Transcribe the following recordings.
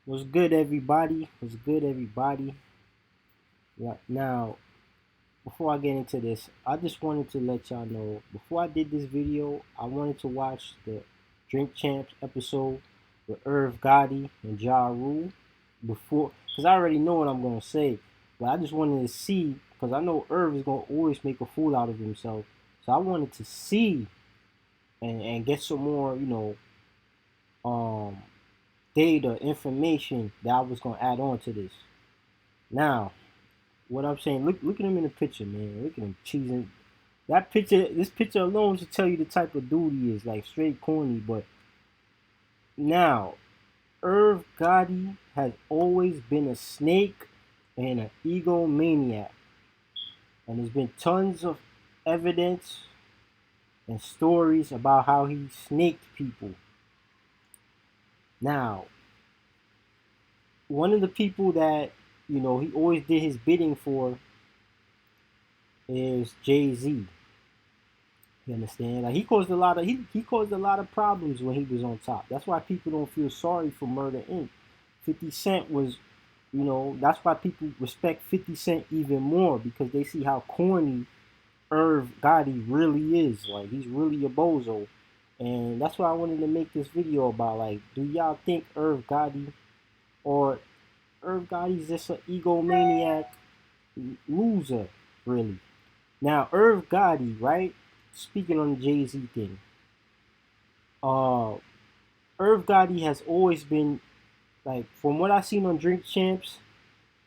What's good, everybody? What's good, everybody? Right now, before I get into this, I just wanted to let y'all know. Before I did this video, I wanted to watch the Drink Champs episode with Irv Gotti and Ja Rule before, because I already know what I'm gonna say, but I just wanted to see because I know Irv is gonna always make a fool out of himself. So I wanted to see and get some more, um, data information that I was gonna add on to this. Now, what I'm saying, look at him in the picture, man. Look at him cheesing. That picture, this picture alone should tell you the type of dude he is, like straight corny. But now, Irv Gotti has always been a snake and an egomaniac, and there's been tons of evidence and stories about how he snaked people. Now, one of the people that he always did his bidding for is Jay-Z. You understand? Like he caused a lot of problems when he was on top. That's why people don't feel sorry for Murder Inc. 50 Cent was, that's why people respect 50 Cent even more because they see how corny Irv Gotti really is. Like he's really a bozo. And that's why I wanted to make this video about like, do y'all think Irv Gotti or Irv Gotti's just an egomaniac loser, really? Now Irv Gotti, right? Speaking on the Jay-Z thing, uh Irv Gotti has always been like from what I've seen on Drink Champs,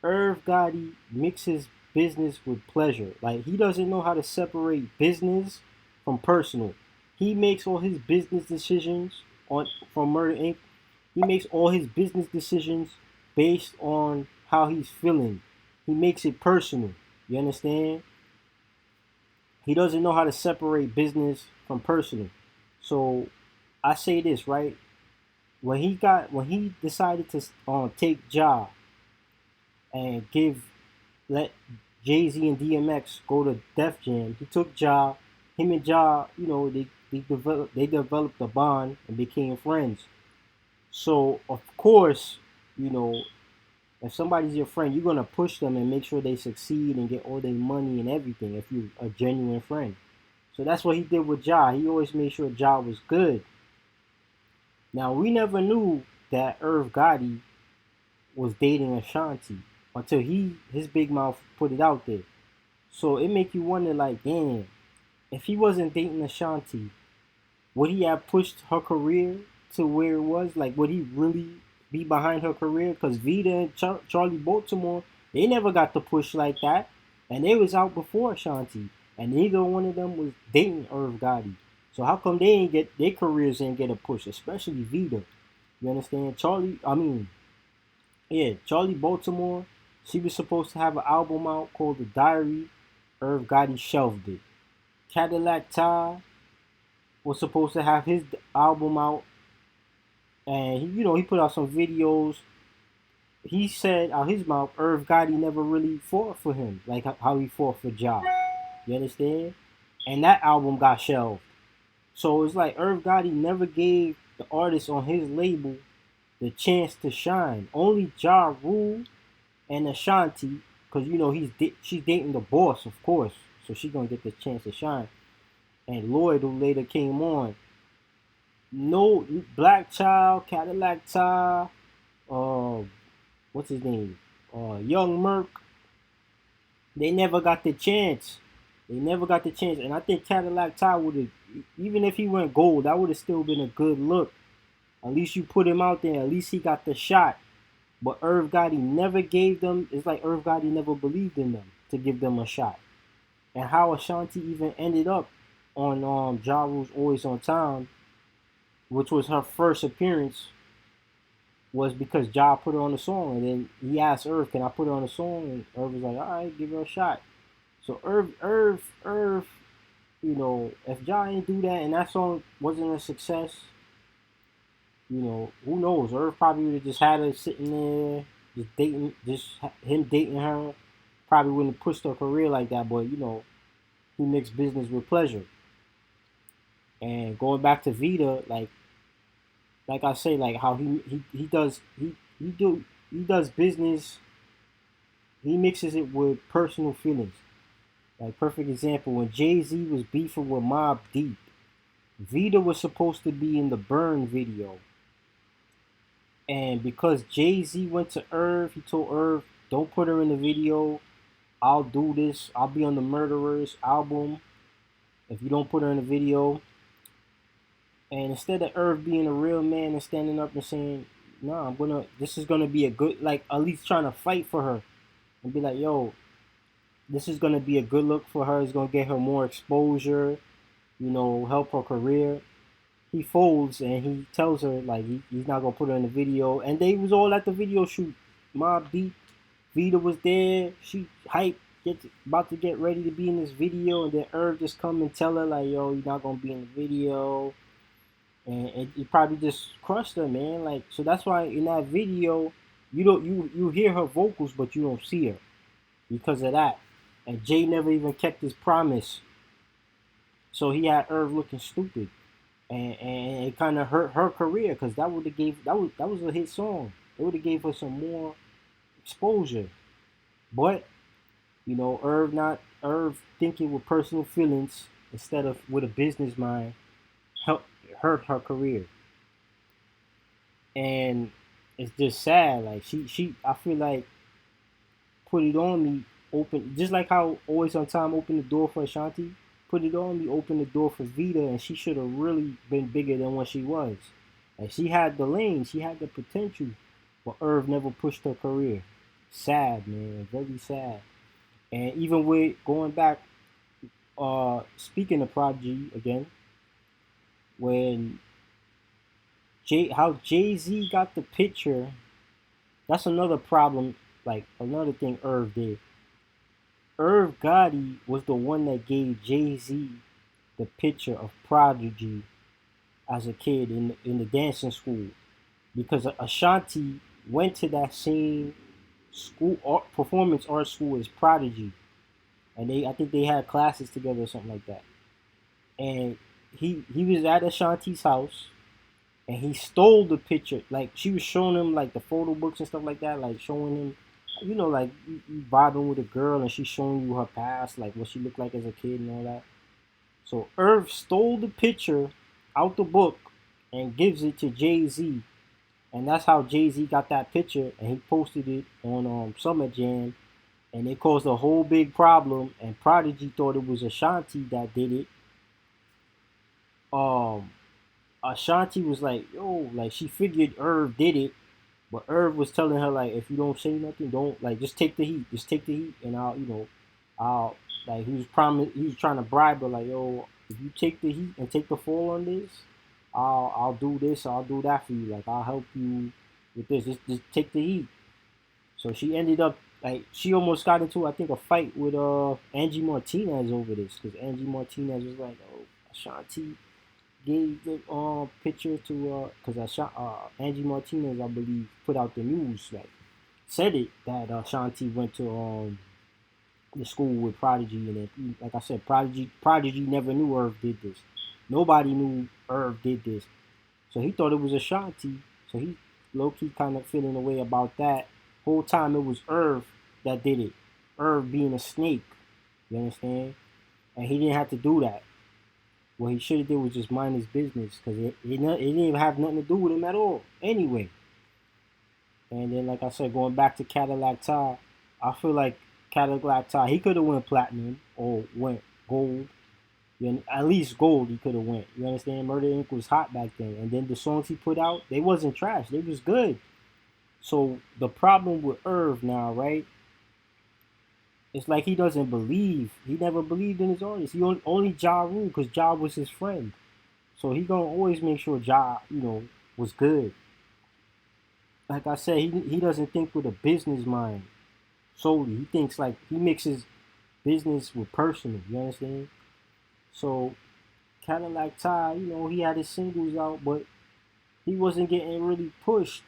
Irv Gotti mixes business with pleasure. Like he doesn't know how to separate business from personal. He makes all his business decisions on from Murder Inc. He makes all his business decisions based on how he's feeling. He makes it personal. You understand? He doesn't know how to separate business from personal. So I say this, right? When he decided to take Ja and let Jay Z and DMX go to Def Jam, he took Ja. Him and Ja, they developed a bond and became friends. So of course, you know, if somebody's your friend, you're gonna push them and make sure they succeed and get all their money and everything. If you're a genuine friend, so that's what he did with Ja. He always made sure Ja was good. Now we never knew that Irv Gotti was dating Ashanti until his big mouth put it out there. So it make you wonder, like, damn, if he wasn't dating Ashanti, would he have pushed her career to where it was? Like, would he really be behind her career? Because Vita and Charlie Baltimore, they never got the push like that, and they was out before Ashanti, and neither one of them was dating Irv Gotti. So how come they ain't get their careers ain't get a push, especially Vita? You understand? Charlie Baltimore. She was supposed to have an album out called The Diary. Irv Gotti shelved it. Cadillac Ty was supposed to have his album out, and he put out some videos. He said out his mouth, Irv Gotti never really fought for him, like how he fought for Ja. You understand? And that album got shelved. So it's like Irv Gotti never gave the artist on his label the chance to shine. Only Ja Rule and Ashanti, because she's dating the boss, of course, so she's gonna get the chance to shine. And Lloyd, who later came on, no Black Child, Cadillac Ty, uh, what's his name, Young Merc, they never got the chance. They never got the chance, and I think Cadillac Ty would have, even if he went gold, that would have still been a good look. At least you put him out there. At least he got the shot. But Irv Gotti never gave them. It's like Irv Gotti never believed in them to give them a shot. And how Ashanti even ended up on Ja Rule's Always on Time, which was her first appearance, was because Ja put her on the song, and then he asked Irv, "Can I put her on the song?" And Irv was like, "All right, give her a shot." So Irv, if Ja ain't do that and that song wasn't a success, who knows? Irv probably would have just had her sitting there, just dating, just him dating her. Probably wouldn't have pushed her career like that, but he mixed business with pleasure. And going back to Vita, like I say, like how he does he does business. He mixes it with personal feelings. Like perfect example, when Jay Z was beefing with Mob Deep, Vita was supposed to be in the Burn video, and because Jay Z went to Irv, he told Irv, "Don't put her in the video. I'll do this. I'll be on the Murderers album if you don't put her in the video." And instead of Irv being a real man and standing up and saying, "No, I'm gonna. This is gonna be a good, like at least trying to fight for her and be like, yo, this is gonna be a good look for her. It's gonna get her more exposure. Help her career." He folds and he tells her like he's not gonna put her in the video. And they was all at the video shoot. Mob Deep, Vita was there. She hyped, about to get ready to be in this video, and then Irv just come and tell her like, "Yo, you're not gonna be in the video." And it probably just crushed her, man. Like, so that's why in that video, you hear her vocals, but you don't see her because of that. And Jay never even kept his promise, so he had Irv looking stupid, and it kind of hurt her career because that was a hit song. It would have gave her some more exposure, but Irv thinking with personal feelings instead of with a business mind helped hurt her career. And it's just sad. Like she I feel like Put It On Me open, just like how Always on Time opened the door for Ashanti. Put It On Me opened the door for Vita, and she should have really been bigger than what she was. Like she had the lane, she had the potential, but Irv never pushed her career. Sad, man, very sad. And even with going back, speaking of Prodigy again, when how Jay Z got the picture, that's another problem. Like another thing Irv did. Irv Gotti was the one that gave Jay Z the picture of Prodigy as a kid in the dancing school, because Ashanti went to that same school performance art school as Prodigy, and I think they had classes together or something like that. And he was at Ashanti's house, and he stole the picture. Like she was showing him like the photo books and stuff like that, like showing him, like you vibing with a girl and she's showing you her past, like what she looked like as a kid and all that. So Irv stole the picture out the book and gives it to Jay Z, and that's how Jay Z got that picture, and he posted it on Summer Jam, and it caused a whole big problem. And Prodigy thought it was Ashanti that did it. Um, Ashanti was like, yo, like she figured Irv did it, but Irv was telling her like, if you don't say nothing, don't like, just take the heat, and I'll like he was trying to bribe her like, yo, if you take the heat and take the fall on this, I'll do this, I'll do that for you, like I'll help you with this, just take the heat. So she ended up like she almost got into I think a fight with Angie Martinez over this, because Angie Martinez was like, oh, Ashanti gave the picture to because I shot Angie Martinez, I believe, put out the news, like said it that Shanti went to the school with Prodigy, and then, like I said, Prodigy never knew Irv did this. Nobody knew Irv did this, so he thought it was Ashanti. So he low key kind of feeling a way about that. Whole time it was Irv that did it. Irv being a snake, you understand? And he didn't have to do that. What he should have did was just mind his business, because it didn't even have nothing to do with him at all. Anyway, and then like I said, going back to Cadillac Ty, I feel like Cadillac Ty, he could have went platinum or went gold. At least gold he could have went. You understand? Murder Inc. was hot back then, and then the songs he put out, they wasn't trash. They was good. So the problem with Irv now, right? It's like he doesn't believe. He never believed in his artists. He only Ja Rule because Ja was his friend. So he gonna always make sure Ja, was good. Like I said, he doesn't think with a business mind solely. He thinks like he mixes business with personal. You understand? So Cadillac Ty, he had his singles out, but he wasn't getting really pushed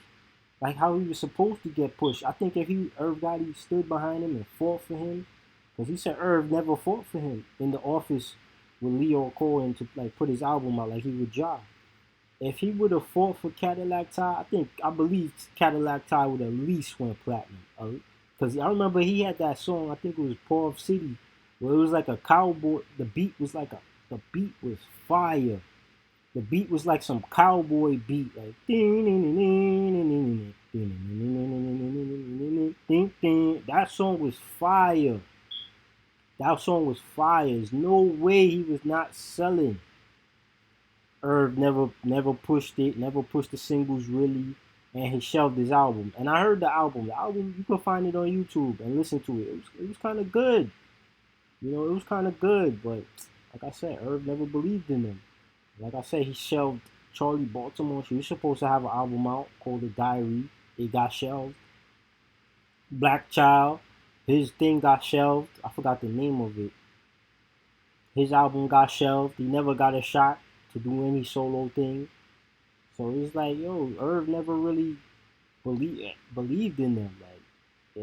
like how he was supposed to get pushed. I think if Irv Gotti stood behind him and fought for him, because he said Irv never fought for him in the office with Leo Cohen to like put his album out like he would Ja. if he would have fought for Cadillac Ty, I believe Cadillac Ty would at least went platinum. Because I remember he had that song. I think it was Paul City, where it was like a cowboy. The beat was fire. The beat was like some cowboy beat, like that song was fire. That song was fire. There's no way he was not selling. Irv never pushed it, never pushed the singles really, and he shelved his album. And I heard the album. The album you can find it on YouTube and listen to it. It was kind of good. It was kind of good. But like I said, Irv never believed in him. Like I said, he shelved Charlie Baltimore. She was supposed to have an album out called The Diary. It got shelved. Black Child, his thing got shelved. I forgot the name of it. His album got shelved. He never got a shot to do any solo thing. So it's like, yo, Irv never really believed in them. Like,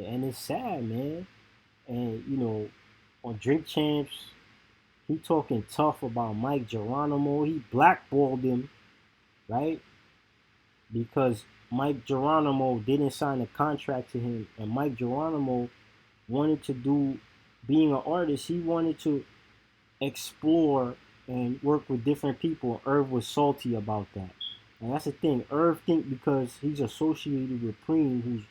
and it's sad, man. And on Drink Champs, he talking tough about Mike Geronimo. He blackballed him, right? Because Mike Geronimo didn't sign a contract to him, and Mike Geronimo wanted to do, being an artist, he wanted to explore and work with different people. Irv was salty about that. And that's the thing. Irv think because he's associated with Preem, who's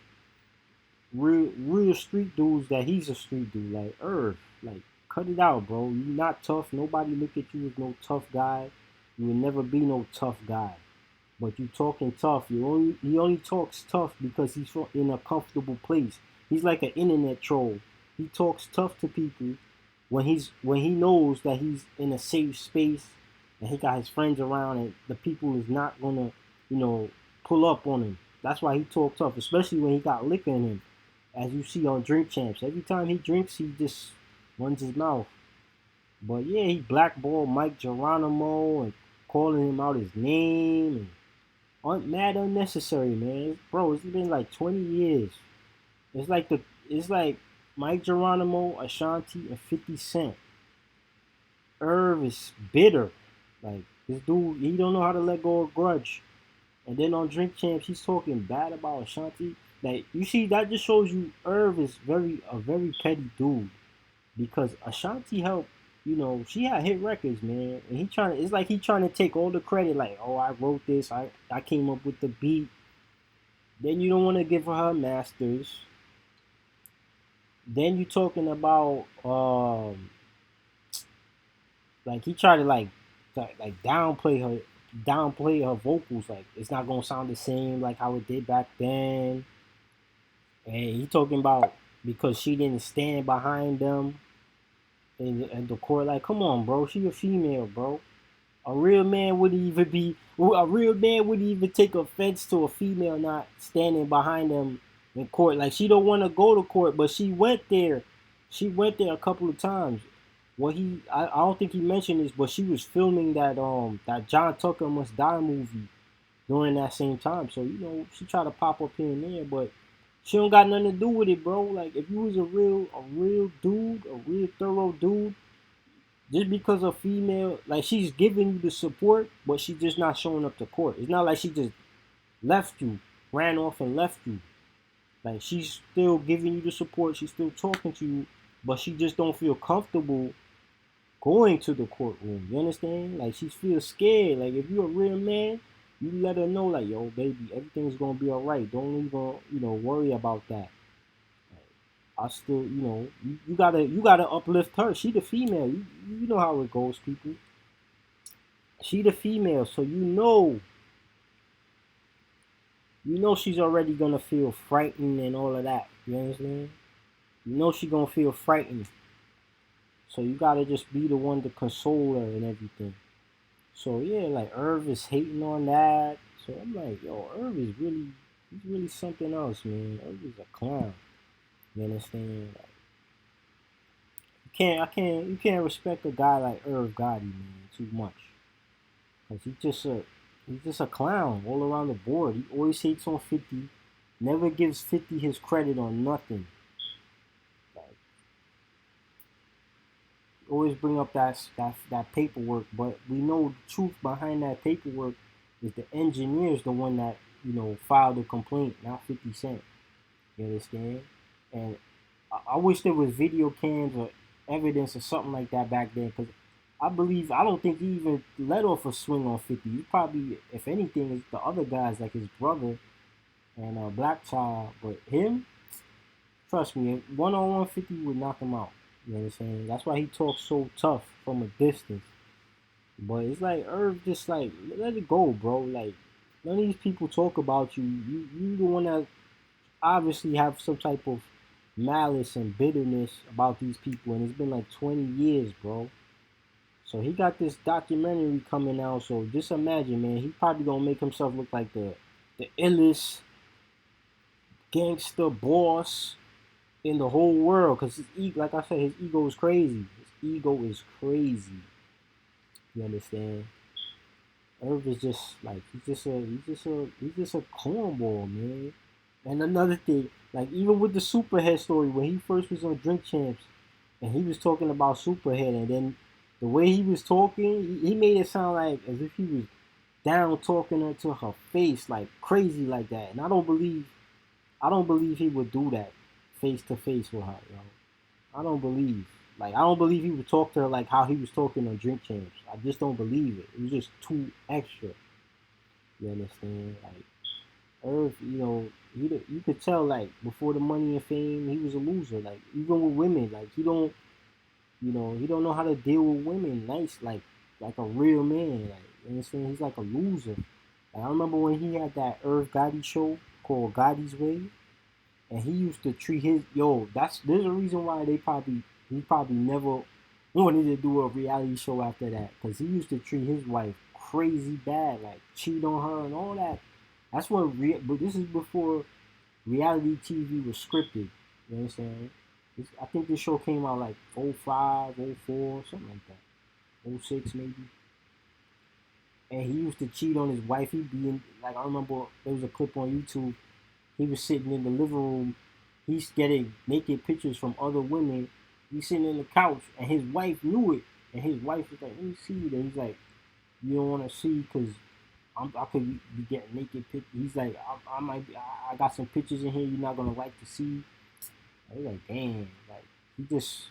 real street dudes, that he's a street dude. Like, Irv, like, cut it out, bro. You not tough. Nobody look at you as no tough guy. You will never be no tough guy. But you talking tough. He only talks tough because he's in a comfortable place. He's like an internet troll. He talks tough to people when he knows that he's in a safe space and he got his friends around and the people is not gonna, pull up on him. That's why he talks tough, especially when he got liquor in him. As you see on Drink Champs, every time he drinks, he just runs his mouth. But yeah, he blackballed Mike Geronimo and calling him out his name and mad unnecessary, man. Bro, it's been like 20 years. It's like Mike Geronimo, Ashanti, and 50 Cent. Irv is bitter. Like, this dude, he don't know how to let go of grudge. And then on Drink Champs, he's talking bad about Ashanti. Like, you see, that just shows you Irv is a very petty dude. Because Ashanti helped, she had hit records, man. And it's like he trying to take all the credit, like, oh, I wrote this, I came up with the beat. Then you don't want to give her masters. Then you talking about like he tried to downplay her vocals, like it's not gonna sound the same like how it did back then. And he talking about because she didn't stand behind them in the court. Like, come on, bro, she a female, bro. A real man wouldn't even take offense to a female not standing behind them in court. Like, she don't want to go to court, but she went there. She went there a couple of times. I don't think he mentioned this, but she was filming that John Tucker Must Die movie during that same time. So she tried to pop up here and there, but she don't got nothing to do with it, bro. Like, if you was a real dude, a real thorough dude, just because a female, like, she's giving you the support, but she's just not showing up to court. It's not like she just left you, ran off and left you. Like, she's still giving you the support. She's still talking to you, but she just don't feel comfortable going to the courtroom. You understand? Like, she feels scared. Like, if you're a real man, you let her know, like, yo, baby, everything's gonna be all right. Don't even, worry about that. I still, you gotta uplift her. She the female. You know how it goes, people. She the female, so she's already gonna feel frightened and all of that. You understand? You know she gonna feel frightened. So you gotta just be the one to console her and everything. So yeah, like Irv is hating on that. So I'm like, yo, he's really something else, man. Irv is a clown. You understand? Like, you can't respect a guy like Irv Gotti, man, too much. Cause he's just a clown all around the board. He always hates on 50, never gives 50 his credit on nothing. Like, always bring up that paperwork, but we know the truth behind that paperwork is the engineer's the one that filed the complaint, not 50 Cent. You understand? And I wish there was video cams or evidence or something like that back then, because I don't think he even let off a swing on 50. He probably, if anything, is the other guys like his brother and Black Child. But him, trust me, 1-on-1 50 would knock him out. You know what I'm saying? That's why he talks so tough from a distance. But it's like Irv, just like let it go, bro. Like none of these people talk about you. You the one that obviously have some type of malice and bitterness about these people, and it's been like 20 years, bro. So he got this documentary coming out. So just imagine, man, he probably gonna make himself look like the illest gangster boss in the whole world. Cause his ego, like I said, his ego is crazy. His ego is crazy. You understand? Irv is just like he's just a cornball, man. And another thing, like even with the Superhead story, when he first was on Drink Champs, and he was talking about Superhead, and then the way he was talking, he made it sound like as if he was down talking her to her face, like crazy like that. And I don't believe he would do that face to face with her, yo. I don't believe. Like I don't believe he would talk to her like how he was talking on Drink Champs. I just don't believe it. It was just too extra. You understand? Like Irv, you could tell like before the money and fame, he was a loser. Like even with women, like he don't know how to deal with women nice, like a real man. Like you understand? He's like a loser. Like, I remember when he had that Irv Gotti show called Gotti's Way, and he used to treat his yo. There's a reason why he probably never wanted to do a reality show after that, because he used to treat his wife crazy bad, like cheat on her and all that. But this is before reality TV was scripted. You understand? I think this show came out like '05, '04, something like that. '06 maybe. And he used to cheat on his wife. He'd be in, like, I remember there was a clip on YouTube. He was sitting in the living room. He's getting naked pictures from other women. He's sitting in the couch, and his wife knew it. And his wife was like, "Let me see it." And he's like, "You don't want to see because I could be getting naked pictures." He's like, I might be, I got some pictures in here you're not gonna like to see." I was like, "Damn!" Like he just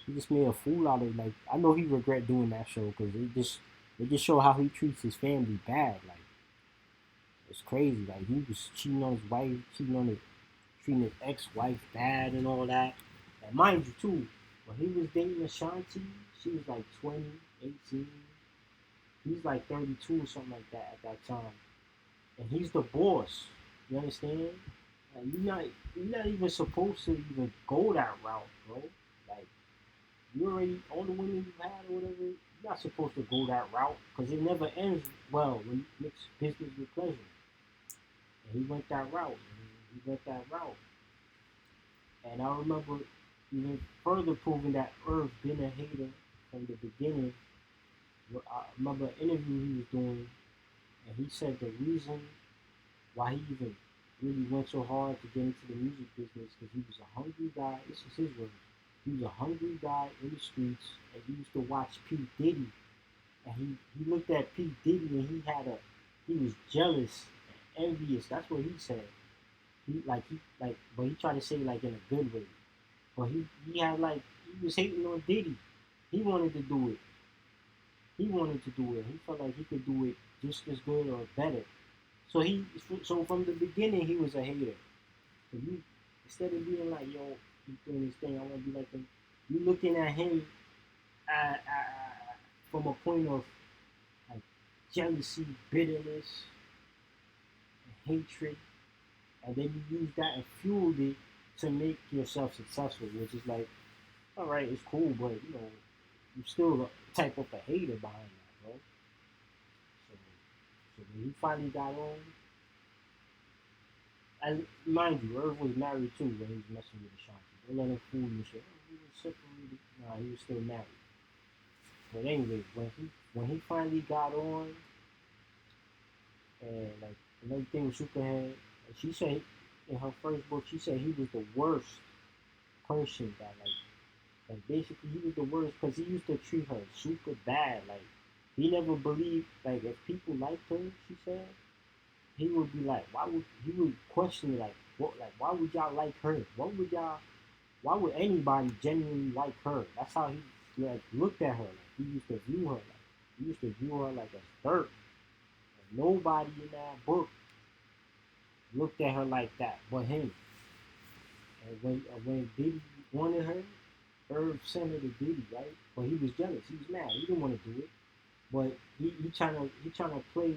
he just made a fool out of it. Like I know he regret doing that show because it just show how he treats his family bad. Like it's crazy. Like he was cheating on his wife, treating his ex-wife bad and all that. And mind you too, when he was dating Ashanti, she was like 20, 18. He's like 32 or something like that at that time. And he's the boss. You understand? Like you're not even supposed to even go that route, bro. Like you already all the women you had or whatever, you're not supposed to go that route because it never ends well when you mix business with pleasure. And he went that route. He went that route. And I remember even further proving that Irv been a hater from the beginning. I remember an interview he was doing, and he said the reason why he even really went so hard to get into the music business because he was a hungry guy. This is his words. He was a hungry guy in the streets, and he used to watch P Diddy, and he looked at P Diddy, and he was jealous and envious. That's what he said. But he tried to say like in a good way. But he had like he was hating on Diddy. He wanted to do it. He wanted to do it. He felt like he could do it just as good or better. So from the beginning he was a hater. So you instead of being like yo, he's doing this thing, I want to be like him. You looking at him from a point of like jealousy, bitterness, and hatred, and then you use that and fueled it to make yourself successful, which is like, all right, it's cool, but you still a type of a hater behind that, bro. So when he finally got on, and mind you, Irv was married too when he was messing with Ashanti. Don't let him fool you and shit. Oh, he was separated. Nah, he was still married. But anyway, when he finally got on, and like another thing with Superhead, and she said in her first book, she said he was the worst person that basically he was the worst because he used to treat her super bad. Like He never believed like if people liked her, she said, he would be like, why would he would question like what like why would y'all like her? What would y'all why would anybody genuinely like her? That's how he like looked at her. Like he used to view her like he used to view her like as dirt. And nobody in that book looked at her like that but him. And when Diddy wanted her, Irv sent her to Diddy, right? But he was jealous. He was mad. He didn't want to do it. But he trying to play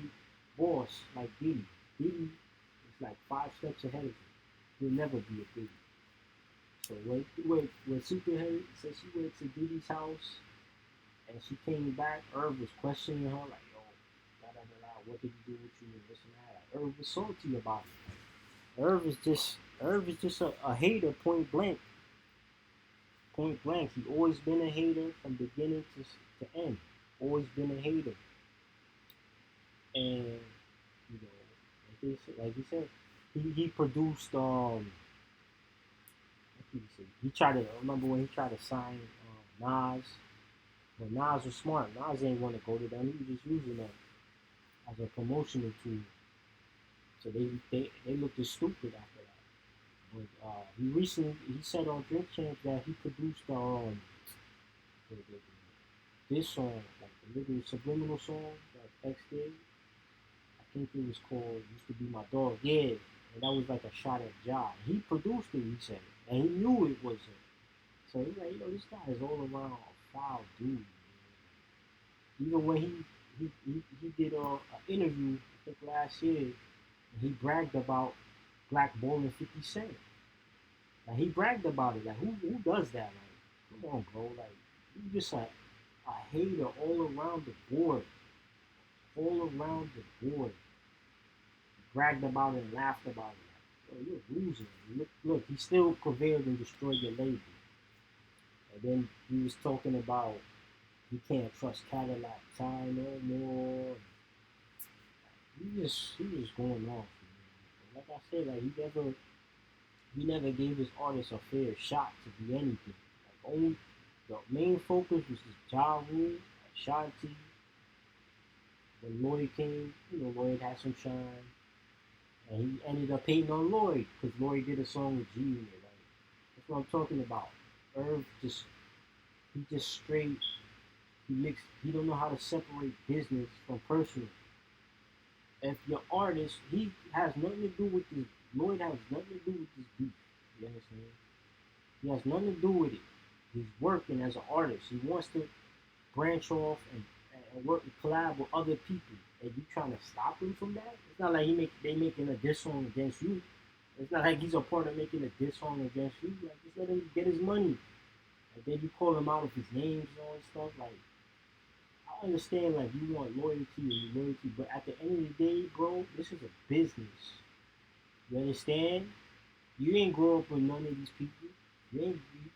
boss like Diddy. Diddy is like 5 steps ahead of him. He'll never be a Diddy. So when Superhead said she went to Diddy's house and she came back, Irv was questioning her like, yo, da da da da, what did he do with you and this and that. Like, Irv was salty about it. Irv is just a hater, point blank. Point blank. He always been a hater from beginning to end. Always been a hater. And you know, like he said, he produced what did he say? He tried to remember when he tried to sign Nas, but Nas was smart. Nas didn't want to go to them. He was just using them as a promotional tool. So they looked as stupid after that. But he said on Drink Champs that he produced this song, like the little subliminal song that X did. I think it was called "Used to Be My Dog." Yeah, and that was like a shot at Ja. He produced it. He said, and he knew it was him. So he's like, this guy is all around a foul dude. Man. Even when he did an interview, I think last year, and he bragged about blackballing 50 Cent. Like he bragged about it. Like who does that? Like come on, bro. Like you just a hater all around the board, all around the board. Bragged about it and laughed about it. Like, yo, you're losing. Look, he still prevailed and destroyed your label. And then he was talking about he can't trust Cadillac Ty no more. He was going off. Man. Like I said, like he never gave his artists a fair shot to be anything. Like only the main focus was his Ja Rule, Ashanti. When Lloyd came, Lloyd had some shine, and he ended up hating on Lloyd because Lloyd did a song with G in it. Like that's what I'm talking about. Irv he just straight he don't know how to separate business from personal. If your artist he has nothing to do with this Lloyd has nothing to do with this beef. You understand? He has nothing to do with it. He's working as an artist. He wants to branch off and work and collab with other people. And you trying to stop him from that? It's not like they making a diss song against you. It's not like he's a part of making a diss song against you. Like just let him get his money. And then you call him out of his names and all this stuff. Like I understand like you want loyalty, but at the end of the day, bro, this is a business. You understand? You ain't grow up with none of these people.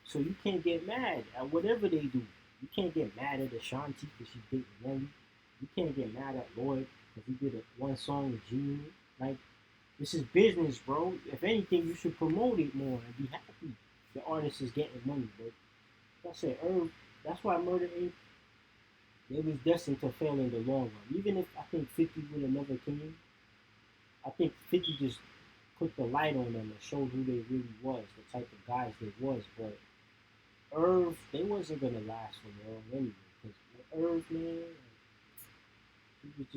So you can't get mad at whatever they do. You can't get mad at Ashanti because she dating Nelly. You can't get mad at Lloyd because he did one song with Junior. Like this is business, bro. If anything, you should promote it more and be happy. The artist is getting money, but like I said, Irv, that's why Murder Inc. It was destined to fail in the long run. Even if I think 50 would have never came, I think 50 just put the light on them and showed who they really was, the type of guys they was. But Irv, they wasn't gonna last for long anyway. Because Irv, man, he was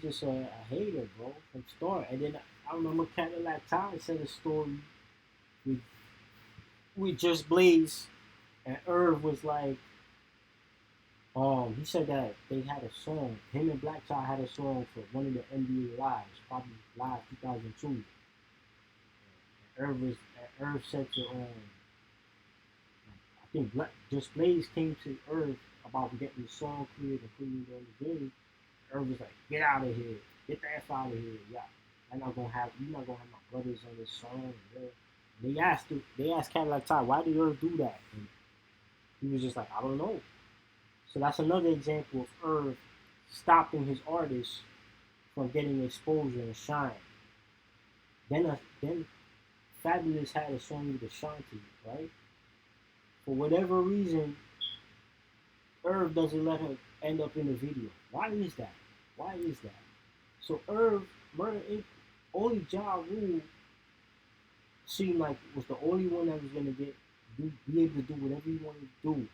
just a hater, bro, from start. And then I remember Cadillac Ty said a story with Just Blaze, and Irv was like, he said that they had a song. Him and Black Child had a song for one of the NBA lives, probably live 2002. Irv was Irv said to I think Just Blaze came to Irv about getting the song cleared and putting it on the game. Irv was like, "Get out of here, get the f out of here, yeah. You're not gonna have my brothers on this song." And they asked Cadillac Ty, "Why did Irv do that?" And he was just like, "I don't know." So that's another example of Irv stopping his artists from getting exposure and shine. Then Fabulous had a song with Ashanti, right? For whatever reason, Irv doesn't let her. end up in the video. Why is that? Why is that? So Irv, Murder Inc., only Ja Rule seemed like was the only one that was gonna be able to do whatever he wanted to do.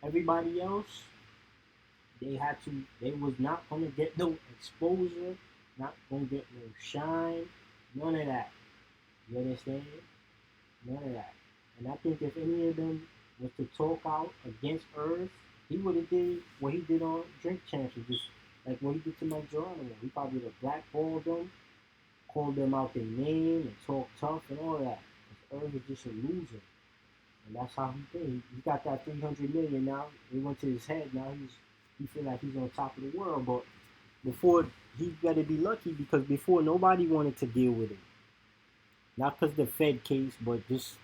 Everybody else, they was not gonna get no exposure, not gonna get no shine, none of that. You understand? None of that. And I think if any of them was to talk out against Irv, he would have did what he did on Drink Champs, just like what he did to Mike Geronimo. He probably would have blackballed them, called them out their name, and talk tough and all that. Because Irv is just a loser, and that's how he think. He got that 300 million now. It went to his head. Now he feel like he's on top of the world. But before, he better be lucky because before nobody wanted to deal with him. Not because the Fed case, but just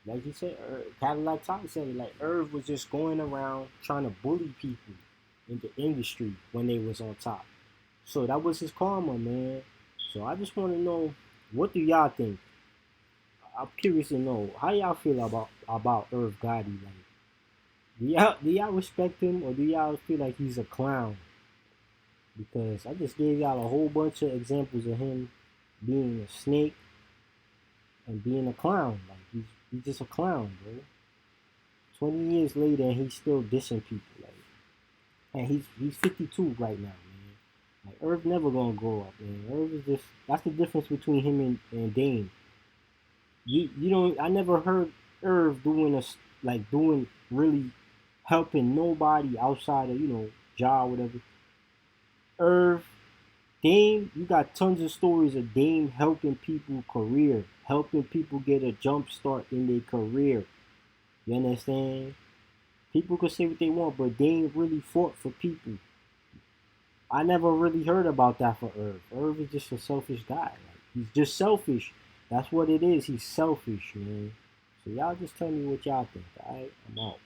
like you said, Cadillac Ty said it. Like Irv was just going around trying to bully people in the industry when they was on top. So that was his karma, man. So I just want to know, what do y'all think? I'm curious to know how y'all feel about Irv Gotti. Like, do y'all respect him or do y'all feel like he's a clown? Because I just gave y'all a whole bunch of examples of him being a snake and being a clown. Like he's just a clown, bro. 20 years later, and he's still dissing people. Like, and he's 52 right now, man. Like Irv never gonna grow up, man. Irv is just, that's the difference between him and Dame. You don't, I never heard Irv doing doing really helping nobody outside of Ja or whatever. Irv, Dame, you got tons of stories of Dame helping people career, helping people get a jump start in their career. You understand? People could say what they want, but Dame really fought for people. I never really heard about that for Irv. Irv is just a selfish guy. Like, he's just selfish. That's what it is. He's selfish, man. So y'all just tell me what y'all think. Alright, I'm out.